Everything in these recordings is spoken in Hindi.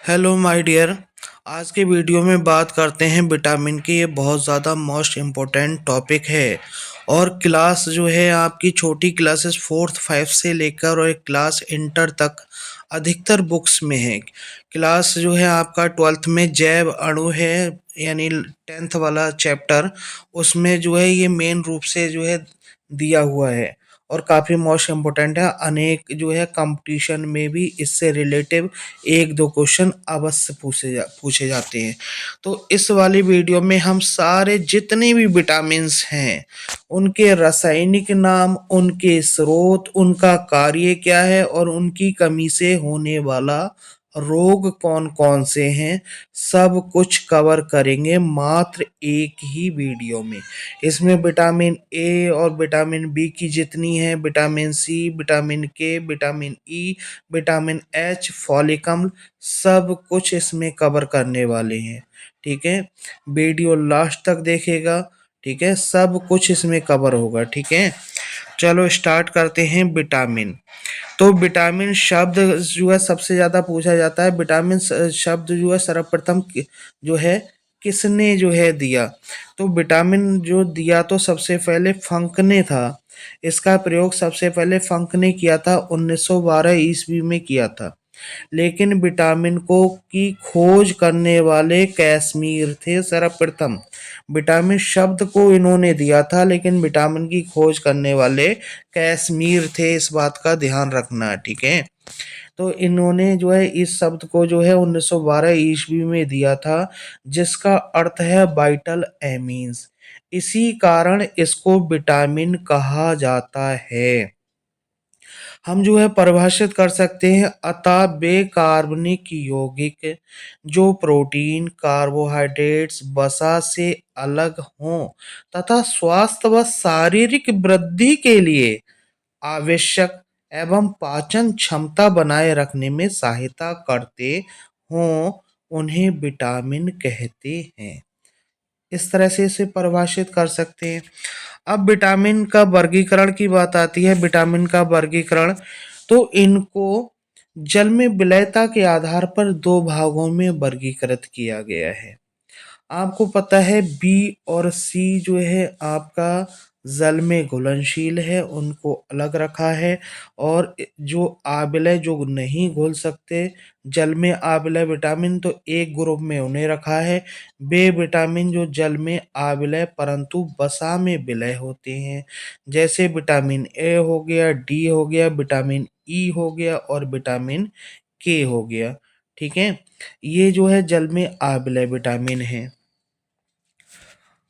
Hello my dear. आज के वीडियो में बात करते हैं विटामिन की। ये बहुत ज़्यादा मोस्ट इम्पोर्टेंट टॉपिक है और क्लास जो है आपकी छोटी क्लासेस फोर्थ फाइव से लेकर और एक क्लास इंटर तक अधिकतर बुक्स में है। क्लास जो है आपका ट्वेल्थ में जैव अणु है, यानी टेंथ वाला चैप्टर, उसमें जो है ये मेन रूप से जो है दिया हुआ है और काफ़ी मोस्ट इम्पोर्टेंट है। अनेक जो है कंपटीशन में भी इससे रिलेटिव एक दो क्वेश्चन अवश्य पूछे जाते हैं। तो इस वाली वीडियो में हम सारे जितने भी विटामिन्स हैं उनके रासायनिक नाम, उनके स्रोत, उनका कार्य क्या है और उनकी कमी से होने वाला रोग कौन कौन से हैं, सब कुछ कवर करेंगे मात्र एक ही वीडियो में। इसमें विटामिन ए और विटामिन बी की जितनी है, विटामिन सी, विटामिन के, विटामिन ई, विटामिन एच, फॉलिकम, सब कुछ इसमें कवर करने वाले हैं। ठीक है, वीडियो लास्ट तक देखेगा। ठीक है, सब कुछ इसमें कवर होगा। ठीक है, चलो स्टार्ट करते हैं। विटामिन, तो विटामिन शब्द जो है सबसे ज्यादा पूछा जाता है। विटामिन शब्द जो है सर्वप्रथम जो है किसने जो है दिया, तो विटामिन जो दिया तो सबसे पहले फंक ने था। इसका प्रयोग सबसे पहले फंक ने किया था, 1912 ईस्वी में किया था। लेकिन विटामिन को की खोज करने वाले कैसमीर थे सर्वप्रथम। विटामिन शब्द को इन्होंने दिया था लेकिन विटामिन की खोज करने वाले कैसमीर थे, इस बात का ध्यान रखना। ठीक है, तो इन्होंने जो है इस शब्द को जो है 1912 ईस्वी में दिया था, जिसका अर्थ है वाइटल एमीन्स। इसी कारण इसको विटामिन कहा जाता है। हम जो है परिभाषित कर सकते हैं, अतः बेकार्बनिक यौगिक जो प्रोटीन, कार्बोहाइड्रेट्स, वसा से अलग हों तथा स्वास्थ्य व शारीरिक वृद्धि के लिए आवश्यक एवं पाचन क्षमता बनाए रखने में सहायता करते हों, उन्हें विटामिन कहते हैं। इस तरह से इसे परिभाषित कर सकते हैं। अब विटामिन का वर्गीकरण की बात आती है। विटामिन का वर्गीकरण, तो इनको जल में विलयता के आधार पर दो भागों में वर्गीकृत किया गया है। आपको पता है बी और सी जो है आपका जल में घुलनशील है, उनको अलग रखा है। और जो आबिलय जो नहीं घुल सकते जल में, आबिलय विटामिन, तो एक ग्रुप में उन्हें रखा है। वे विटामिन जो जल में आबिलय परंतु वसा में विलय होते हैं, जैसे विटामिन ए हो गया, डी हो गया, विटामिन ई हो गया और विटामिन के हो गया। ठीक है, ये जो है जल में आबिलय विटामिन है।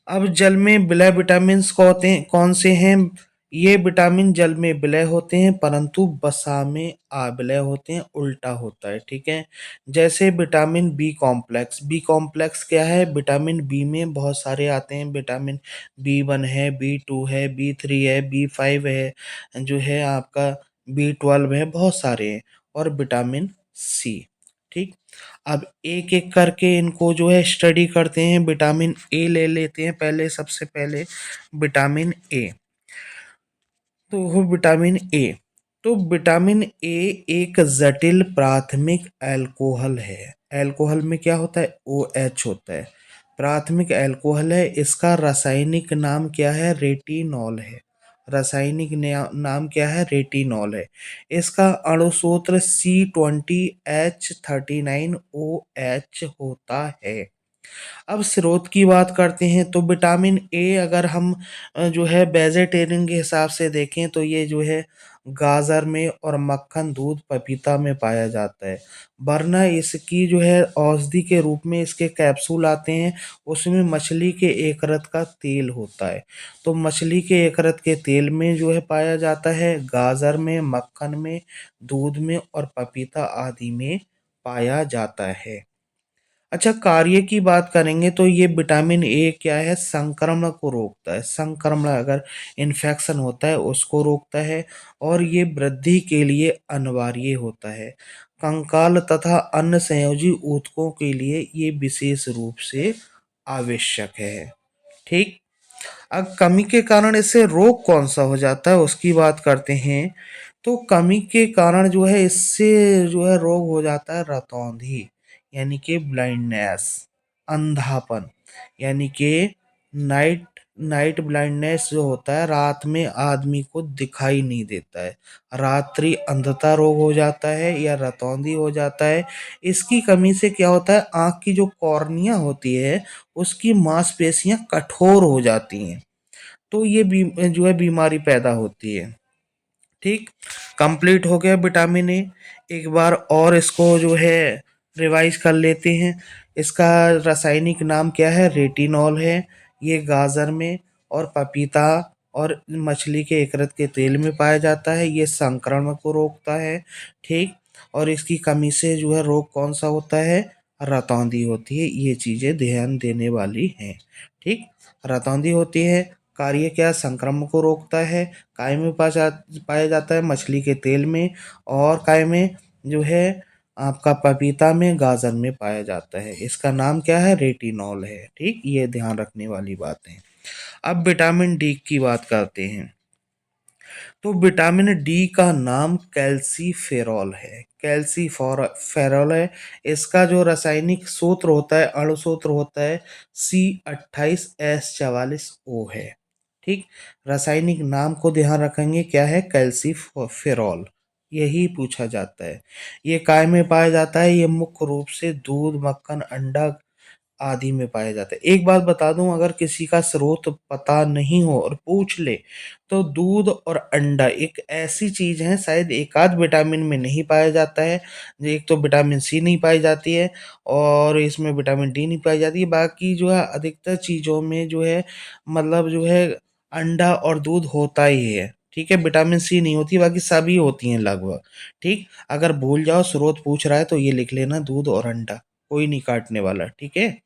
अब जल में विलय विटामिन कौन से हैं? ये विटामिन जल में विलय होते हैं परंतु वसा में अविलय होते हैं, उल्टा होता है। ठीक है, जैसे vitamin B complex. B complex क्या है? विटामिन बी में बहुत सारे आते हैं। विटामिन बी 1 है, बी 2 है, बी 3 है, बी 5 है, जो है आपका बी 12 है, बहुत सारे हैं। और विटामिन सी। ठीक, अब एक एक करके इनको जो है स्टडी करते हैं। विटामिन ए ले लेते हैं पहले, सबसे पहले विटामिन ए। तो वो विटामिन ए, तो विटामिन ए एक जटिल प्राथमिक अल्कोहल है। अल्कोहल में क्या होता है? ओ एच होता है। प्राथमिक अल्कोहल है। इसका रासायनिक नाम क्या है? रेटिनॉल है। रासायनिक नाम क्या है? रेटिनॉल है। इसका अणुसूत्र C20H39OH होता है। अब स्रोत की बात करते हैं, तो विटामिन ए अगर हम जो है वेजिटेरियन के हिसाब से देखें तो ये जो है गाजर में और मक्खन, दूध, पपीता में पाया जाता है। वरना इसकी जो है औषधि के रूप में इसके कैप्सूल आते हैं, उसमें मछली के एकरत का तेल होता है। तो मछली के एकरत के तेल में जो है पाया जाता है, गाजर में, मक्खन में, दूध में और पपीता आदि में पाया जाता है। अच्छा, कार्य की बात करेंगे तो ये विटामिन ए क्या है? संक्रमण को रोकता है। संक्रमण, अगर इन्फेक्शन होता है उसको रोकता है। और ये वृद्धि के लिए अनिवार्य होता है। कंकाल तथा अन्य संयोजी ऊतकों के लिए ये विशेष रूप से आवश्यक है। ठीक, अब कमी के कारण इससे रोग कौन सा हो जाता है उसकी बात करते हैं। तो कमी के कारण जो है इससे जो है रोग हो जाता है रतौंधी, यानी कि ब्लाइंडनेस, अंधापन, यानी कि नाइट नाइट ब्लाइंडनेस जो होता है, रात में आदमी को दिखाई नहीं देता है, रात्रि अंधता रोग हो जाता है या रतौंधी हो जाता है। इसकी कमी से क्या होता है, आंख की जो कॉर्निया होती है उसकी मांसपेशियां कठोर हो जाती हैं, तो ये जो है बीमारी पैदा होती है। ठीक, कंप्लीट हो गया विटामिन ए। एक बार और इसको जो है रिवाइज कर लेते हैं। इसका रासायनिक नाम क्या है, रेटिनॉल है। ये गाजर में और पपीता और मछली के यकृत के तेल में पाया जाता है। ये संक्रमण को रोकता है। ठीक, और इसकी कमी से जो है रोग कौन सा होता है, रतौंधी होती है। ये चीजें ध्यान देने वाली हैं। ठीक, रतौंधी होती है, कार्य क्या, संक्रमण को रोकता है। काय में पाया जाता है, मछली के तेल में, और काय में जो है आपका पपीता में, गाजर में पाया जाता है। इसका नाम क्या है, रेटिनॉल है। ठीक, ये ध्यान रखने वाली बात है। अब विटामिन डी की बात करते हैं। तो विटामिन डी का नाम कैल्सीफेरॉल है, कैल्सीफेरॉल है। इसका जो रासायनिक सूत्र होता है, अणु सूत्र होता है C28S44O है। ठीक, रासायनिक नाम को ध्यान रखेंगे, क्या है, कैल्सीफेरॉल, यही पूछा जाता है। ये काय में पाया जाता है, ये मुख्य रूप से दूध, मक्खन, अंडा आदि में पाया जाता है। एक बात बता दूं, अगर किसी का स्रोत पता नहीं हो और पूछ ले, तो दूध और अंडा एक ऐसी चीज है, शायद एक आध विटामिन में नहीं पाया जाता है। एक तो विटामिन सी नहीं पाई जाती है, और इसमें विटामिन डी नहीं पाई जाती है। बाकी जो है अधिकतर चीजों में जो है, मतलब जो है अंडा और दूध होता ही है। ठीक है, विटामिन सी नहीं होती, बाकी सभी होती हैं लगभग। ठीक, अगर भूल जाओ स्रोत पूछ रहा है तो ये लिख लेना, दूध और अंडा, कोई नहीं काटने वाला। ठीक है।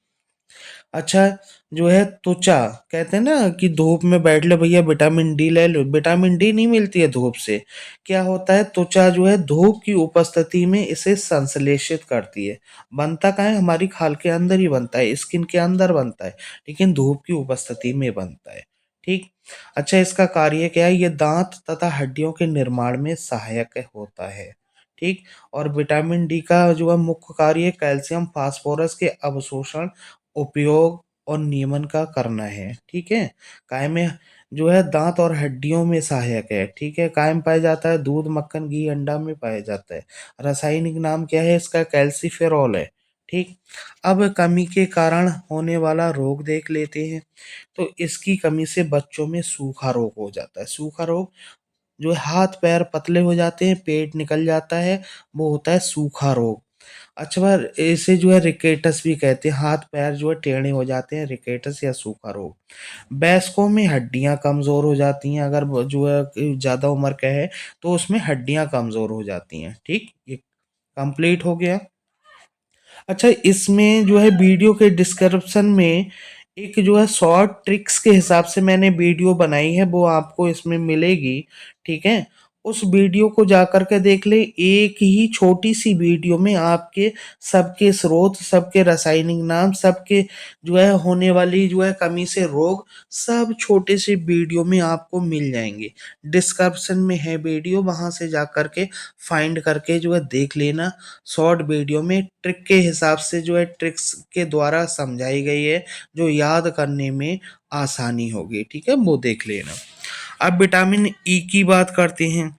अच्छा, जो है त्वचा, कहते हैं ना कि धूप में बैठ ले भैया विटामिन डी ले लो, विटामिन डी नहीं मिलती है धूप से। क्या होता है, त्वचा जो है धूप की उपस्थिति में इसे संश्लेषित करती है। बनता कहाँ है, हमारी खाल के अंदर ही बनता है, स्किन के अंदर बनता है, लेकिन धूप की उपस्थिति में बनता है। ठीक, अच्छा, इसका कार्य क्या है, ये दांत तथा हड्डियों के निर्माण में सहायक होता है। ठीक, और विटामिन डी का जो है मुख्य कार्य कैल्शियम फास्फोरस के अवशोषण, उपयोग और नियमन का करना है। ठीक है, काय में जो है दांत और हड्डियों में सहायक है। ठीक है, काय में पाया जाता है, दूध, मक्खन, घी, अंडा में पाया जाता है। रासायनिक नाम क्या है इसका, कैल्सीफेरॉल है। ठीक, अब कमी के कारण होने वाला रोग देख लेते हैं। तो इसकी कमी से बच्चों में सूखा रोग हो जाता है। सूखा रोग जो है, हाथ पैर पतले हो जाते हैं, पेट निकल जाता है, वो होता है सूखा रोग। अच्छा बार इसे जो है रिकेटस भी कहते हैं, हाथ पैर जो है टेढ़े हो जाते हैं, रिकेटस या सूखा रोग। वयस्कों में हड्डियां कमजोर हो जाती हैं, अगर वो जो है कि ज्यादा उम्र का है तो उसमें हड्डियां कमजोर हो जाती हैं। ठीक, ये कंप्लीट हो गया। अच्छा, इसमें जो है वीडियो के डिस्क्रिप्शन में एक जो है शॉर्ट ट्रिक्स के हिसाब से मैंने वीडियो बनाई है, वो आपको इसमें मिलेगी। ठीक है, उस वीडियो को जाकर के देख ले। एक ही छोटी सी वीडियो में आपके सबके स्रोत, सबके रासायनिक नाम, सबके जो है होने वाली जो है कमी से रोग, सब छोटे से वीडियो में आपको मिल जाएंगे। डिस्क्रिप्शन में है वीडियो, वहां से जाकर के फाइंड करके जो है देख लेना। शॉर्ट वीडियो में ट्रिक के हिसाब से जो है ट्रिक्स के द्वारा समझाई गई है, जो याद करने में आसानी होगी। ठीक है, वो देख लेना। अब विटामिन ई की बात करते हैं।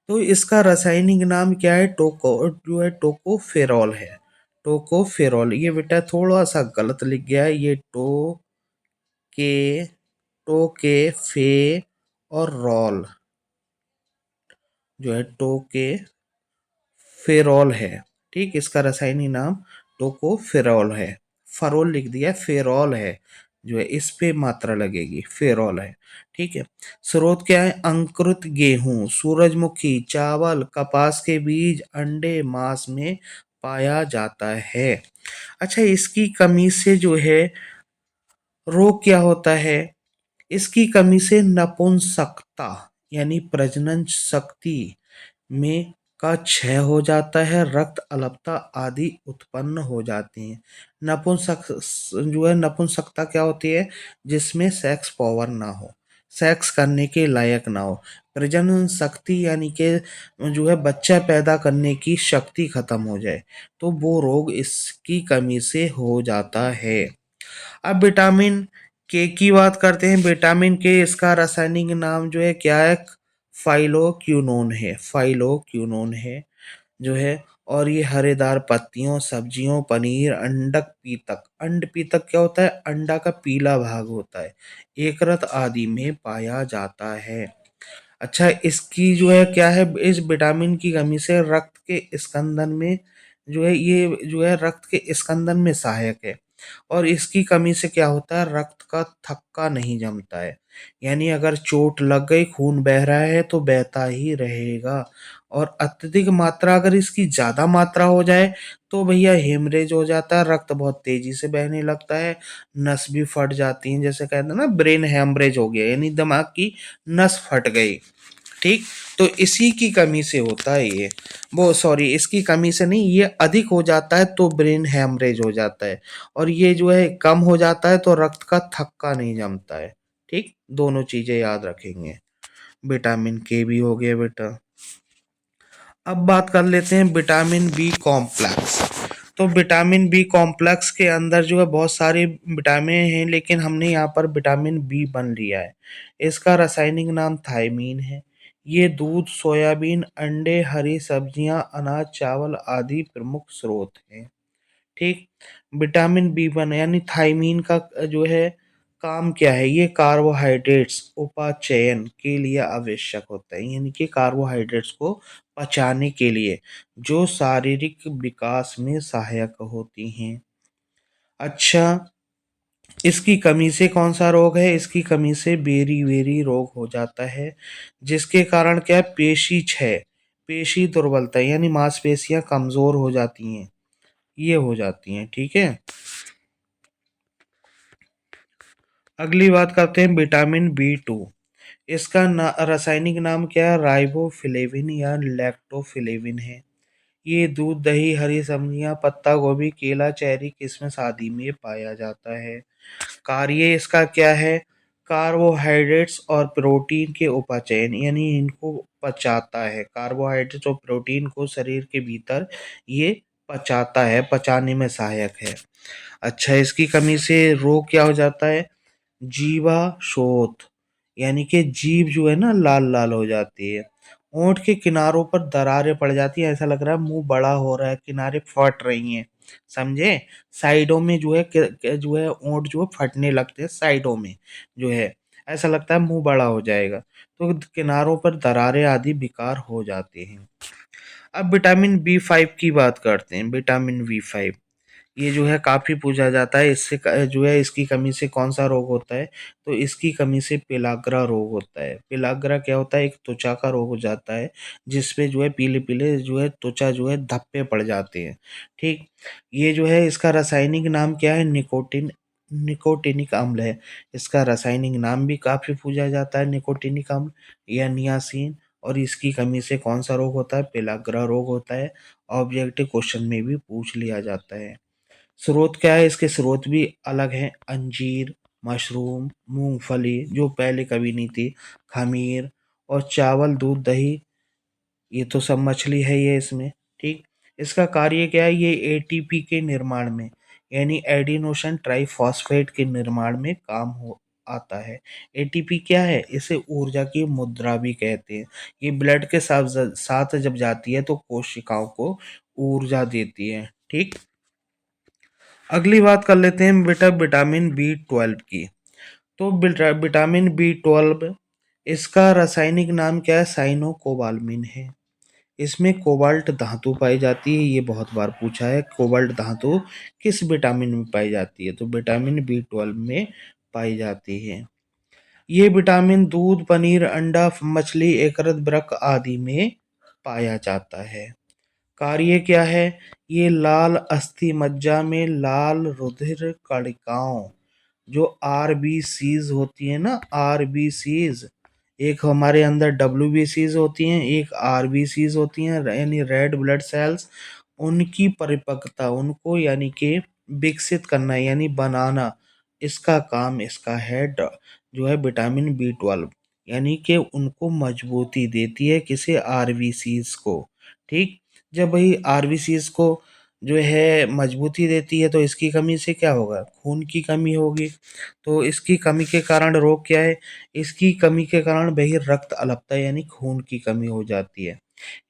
तो इसका रासायनिक नाम क्या है, जो है टोकोफेरॉल है। टोकोफेरॉल, ये बेटा थोड़ा सा गलत लिख गया है, ये के टोके फे और रॉल, जो है टोके फेरॉल है। ठीक, इसका रासायनिक नाम टोकोफेरॉल है। फरोल लिख दिया, फेरॉल है, जो है इस पे मात्रा लगेगी, फेरॉल है। ठीक है, स्रोत क्या है, अंकुरित गेहूं, सूरजमुखी, चावल, कपास के बीज, अंडे, मांस में पाया जाता है। अच्छा, इसकी कमी से जो है रोग क्या होता है, इसकी कमी से नपुंसकता यानी प्रजनन शक्ति में का क्षय हो जाता है, रक्त अल्पता आदि उत्पन्न हो जाती हैं। नपुंसक जो है, नपुंसकता क्या होती है, जिसमें सेक्स पावर ना हो। सेक्स करने के लायक ना हो। प्रजनन शक्ति यानी कि जो है बच्चा पैदा करने की शक्ति खत्म हो जाए, तो वो रोग इसकी कमी से हो जाता है। अब विटामिन के की बात करते हैं। विटामिन के इसका रासायनिक नाम जो है क्या है? फाइलोक्विनोन है, फाइलोक्विनोन है जो है। और ये हरेदार पत्तियों, सब्जियों, पनीर, अंडक पीतक, अंड पीतक क्या होता है? अंडा का पीला भाग होता है, एकरत आदि में पाया जाता है। अच्छा, इसकी जो है क्या है, इस विटामिन की कमी से रक्त के स्कंदन में जो है, ये जो है रक्त के स्कंदन में सहायक है। और इसकी कमी से क्या होता है? रक्त का थक्का नहीं जमता है। यानी अगर चोट लग गई, खून बह रहा है तो बहता ही रहेगा। और अत्यधिक मात्रा, अगर इसकी ज्यादा मात्रा हो जाए तो भैया हेमरेज हो जाता है, रक्त बहुत तेजी से बहने लगता है, नस भी फट जाती है, जैसे कहते हैं ना ब्रेन हेमरेज हो गया, यानी दिमाग की नस फट गई। ठीक, तो इसी की कमी से होता है ये, वो सॉरी, इसकी कमी से नहीं, ये अधिक हो जाता है तो ब्रेन हैमरेज हो जाता है। और ये जो है कम हो जाता है तो रक्त का थक्का नहीं जमता है। ठीक, दोनों चीजें याद रखेंगे। विटामिन के भी हो गया बेटा। अब बात कर लेते हैं विटामिन बी कॉम्प्लेक्स। तो विटामिन बी कॉम्प्लेक्स के अंदर जो है बहुत सारे विटामिन हैं, लेकिन हमने यहाँ पर विटामिन बी बन लिया है। इसका रासायनिक नाम थायमीन है। ये दूध, सोयाबीन, अंडे, हरी सब्जियां, अनाज, चावल आदि प्रमुख स्रोत हैं। ठीक, विटामिन बी वन यानी थायमीन का जो है काम क्या है? ये कार्बोहाइड्रेट्स उपाचयन के लिए आवश्यक होता है, यानी कि कार्बोहाइड्रेट्स को पचाने के लिए, जो शारीरिक विकास में सहायक होती हैं। अच्छा, इसकी कमी से कौन सा रोग है? इसकी कमी से बेरी बेरी रोग हो जाता है, जिसके कारण क्या है? पेशी क्षय, पेशी दुर्बलता, यानी मांसपेशियां कमजोर हो जाती हैं, ये हो जाती हैं। ठीक है, अगली बात करते हैं विटामिन बी टू। इसका रासायनिक नाम क्या है? राइबोफ्लेविन या लैक्टोफ्लेविन है। ये दूध, दही, हरी सब्जियां, पत्ता गोभी, केला, चेरी, किशमिश आदि में पाया जाता है। कार्य इसका क्या है? कार्बोहाइड्रेट्स और प्रोटीन के उपाचयन, यानी इनको पचाता है, कार्बोहाइड्रेट्स और प्रोटीन को शरीर के भीतर ये पचाता है, पचाने में सहायक है। अच्छा, इसकी कमी से रोग क्या हो जाता है? जीवा शोथ, यानी कि जीभ जो है ना लाल लाल हो जाती है। होंठ के किनारों पर दरारें पड़ जाती है, ऐसा लग रहा है मुंह बड़ा हो रहा है, किनारे फट रही हैं। समझे? साइडों में जो है जो है होंठ जो है फटने लगते हैं साइडों में, जो है ऐसा लगता है मुंह बड़ा हो जाएगा। तो किनारों पर दरारें आदि विकार हो जाते हैं। अब विटामिन बी फाइव की बात करते हैं। विटामिन बी फाइव ये जो है काफी पूछा जाता है, इससे जो है इसकी कमी से कौन सा रोग होता है? तो इसकी कमी से पेलाग्रा रोग होता है। पेलाग्रा क्या होता है? एक त्वचा का रोग हो जाता है, जिसपे जो है पीले पीले जो है त्वचा जो है धब्बे पड़ जाते हैं। ठीक, ये जो है इसका रासायनिक नाम क्या है? निकोटिनिक अम्ल है। इसका रासायनिक नाम भी काफी पूछा जाता है, निकोटिनिक अम्ल या नियासिन। और इसकी कमी से कौन सा रोग होता है? पेलाग्रा रोग होता है। ऑब्जेक्टिव क्वेश्चन में भी पूछ लिया जाता है। स्रोत क्या है? इसके स्रोत भी अलग हैं। अंजीर, मशरूम, मूंगफली जो पहले कभी नहीं थी, खमीर, और चावल, दूध, दही, ये तो सब मछली है ये इसमें। ठीक, इसका कार्य क्या है? ये एटीपी के निर्माण में, यानी एडिनोसिन ट्राइफॉस्फेट के निर्माण में काम हो आता है। एटीपी क्या है? इसे ऊर्जा की मुद्रा भी कहते हैं। ये ब्लड के साथ साथ जब जाती है तो कोशिकाओं को ऊर्जा देती है। ठीक, अगली बात कर लेते हैं बेटा विटामिन बी ट्वेल्व की। तो विटामिन बी ट्वेल्व, इसका रासायनिक नाम क्या है? साइनोकोबाल्मिन है। इसमें कोबाल्ट धातु पाई जाती है, ये बहुत बार पूछा है। कोबाल्ट धातु किस विटामिन में पाई जाती है? तो विटामिन बी ट्वेल्व में पाई जाती है। ये विटामिन दूध, पनीर, अंडा, मछली, एकरत वृक्क आदि में पाया जाता है। कार्य क्या है? ये लाल अस्थि मज्जा में लाल रुधिर कणिकाओं, जो आरबीसीज होती है ना, आरबीसीज, एक हमारे अंदर डब्ल्यूबीसीज होती हैं, एक आरबीसीज होती हैं, यानी रेड ब्लड सेल्स, उनकी परिपक्वता, उनको यानी कि विकसित करना यानी बनाना, इसका काम इसका है जो है विटामिन B12, यानी कि उनको मजबूती देती है, किसे, आरबीसीज को। ठीक, जब भाई आरबीसीज को जो है मजबूती देती है तो इसकी कमी से क्या होगा, खून की कमी होगी। तो इसकी कमी के कारण रोग क्या है, इसकी कमी के कारण वही रक्त अल्पता यानी खून की कमी हो जाती है।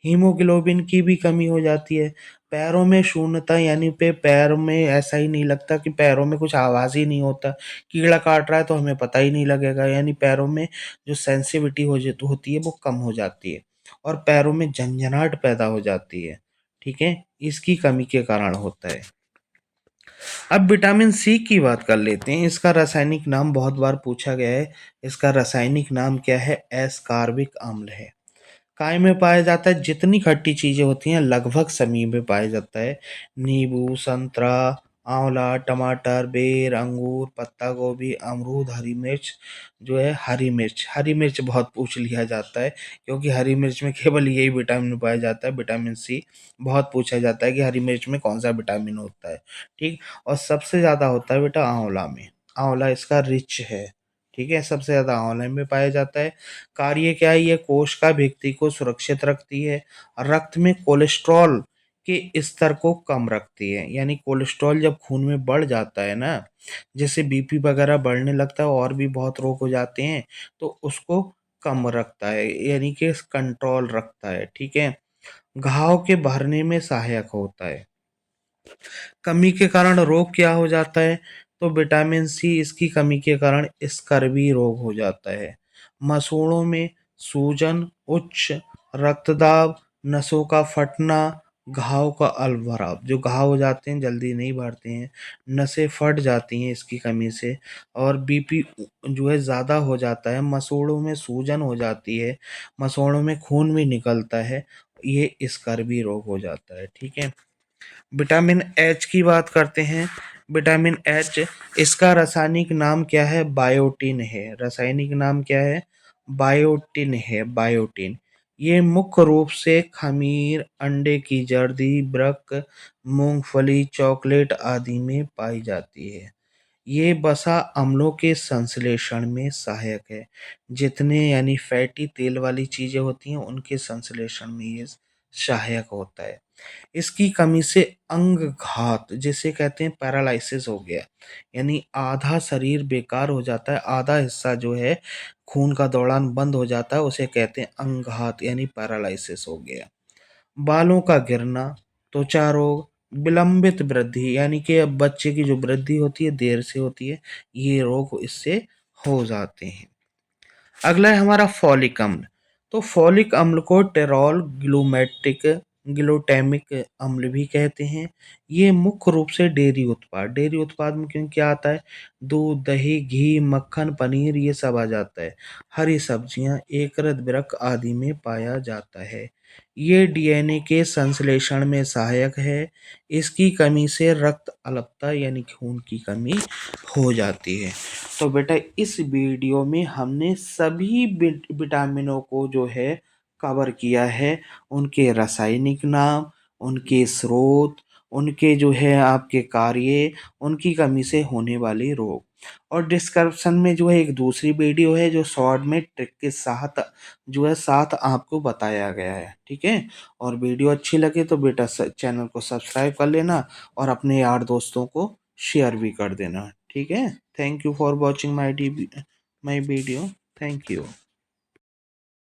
हीमोग्लोबिन की भी कमी हो जाती है। पैरों में शून्यता यानी पे पैर में ऐसा ही नहीं लगता कि पैरों में कुछ आवाज़ ही नहीं होता। कीड़ा काट रहा है तो हमें पता ही नहीं लगेगा, यानी पैरों में जो सेंसिटिविटी होती है वो कम हो जाती है और पैरों में झंझनाहट पैदा हो जाती है। ठीक है, इसकी कमी के कारण होता है। अब विटामिन सी की बात कर लेते हैं। इसका रासायनिक नाम बहुत बार पूछा गया है। इसका रासायनिक नाम क्या है, एस्कॉर्बिक अम्ल है। काय में पाया जाता है, जितनी खट्टी चीजें होती हैं लगभग सभी में पाया जाता है। नींबू, संतरा, आंवला, टमाटर, बेर, अंगूर, पत्ता गोभी, अमरूद, हरी मिर्च। जो है हरी मिर्च बहुत पूछ लिया जाता है, क्योंकि हरी मिर्च में केवल यही विटामिन पाया जाता है, विटामिन सी। बहुत पूछा जाता है कि हरी मिर्च में कौन सा विटामिन होता है। ठीक, और सबसे ज्यादा होता है बेटा आंवला में। आंवला इसका रिच है। ठीक है, सबसे ज्यादा आंवला में पाया जाता है। कार्य क्या है, ये कोशिका भित्ति को सुरक्षित रखती है, रक्त में कोलेस्ट्रॉल के स्तर को कम रखती है। यानी कोलेस्ट्रॉल जब खून में बढ़ जाता है ना, जैसे बीपी वगैरह बढ़ने लगता है और भी बहुत रोग हो जाते हैं, तो उसको कम रखता है, यानी कि कंट्रोल रखता है। ठीक है, घाव के भरने में सहायक होता है। कमी के कारण रोग क्या हो जाता है, तो विटामिन सी इसकी कमी के कारण स्कर्वी रोग हो जाता है। मसूड़ों में सूजन, उच्च रक्तदाब, नसों का फटना, घाव का अलभराव, जो घाव हो जाते हैं जल्दी नहीं भरते हैं, नसें फट जाती हैं इसकी कमी से, और बीपी जो है ज़्यादा हो जाता है, मसूड़ों में सूजन हो जाती है, मसूड़ों में खून भी निकलता है, ये स्कर्वी रोग हो जाता है। ठीक है, विटामिन एच की बात करते हैं। विटामिन एच, इसका रासायनिक नाम क्या है, बायोटिन है। रासायनिक नाम क्या है, बायोटिन है, बायोटिन। ये मुख्य रूप से खमीर, अंडे की जर्दी, ब्रक, मूंगफली, चॉकलेट आदि में पाई जाती है। ये वसा अम्लों के संश्लेषण में सहायक है। जितने यानी फैटी तेल वाली चीजें होती हैं उनके संश्लेषण में ये सहायक होता है। इसकी कमी से अंग घात, जिसे कहते हैं पैरालिसिस हो गया, यानी आधा शरीर बेकार हो जाता है, आधा हिस्सा जो है खून का दौड़ान बंद हो जाता है, उसे कहते हैं अंगघात यानी पैरालिसिस हो गया। बालों का गिरना, त्वचा रोग, विलंबित वृद्धि, यानी कि अब बच्चे की जो वृद्धि होती है देर से होती है, ये रोग इससे हो जाते हैं। अगला है हमारा फॉलिक अम्ल। तो फॉलिक अम्ल को टेरॉल ग्लूटामिक अम्ल भी कहते हैं। ये मुख्य रूप से डेयरी उत्पाद में क्यों क्या आता है, दूध, दही, घी, मक्खन, पनीर, ये सब आ जाता है। हरी सब्जियां, एकरद वृक्क आदि में पाया जाता है। ये डीएनए के संश्लेषण में सहायक है। इसकी कमी से रक्त अल्पता यानी खून की कमी हो जाती है। तो बेटा इस वीडियो में हमने सभी विटामिनों को जो है कवर किया है, उनके रासायनिक नाम, उनके स्रोत, उनके जो है आपके कार्य, उनकी कमी से होने वाले रोग। और डिस्क्रिप्शन में जो है एक दूसरी वीडियो है जो शॉर्ट में ट्रिक के साथ जो है साथ आपको बताया गया है। ठीक है, और वीडियो अच्छी लगे तो बेटा चैनल को सब्सक्राइब कर लेना और अपने यार दोस्तों को शेयर भी कर देना। ठीक है, thank you for watching my video. Thank you.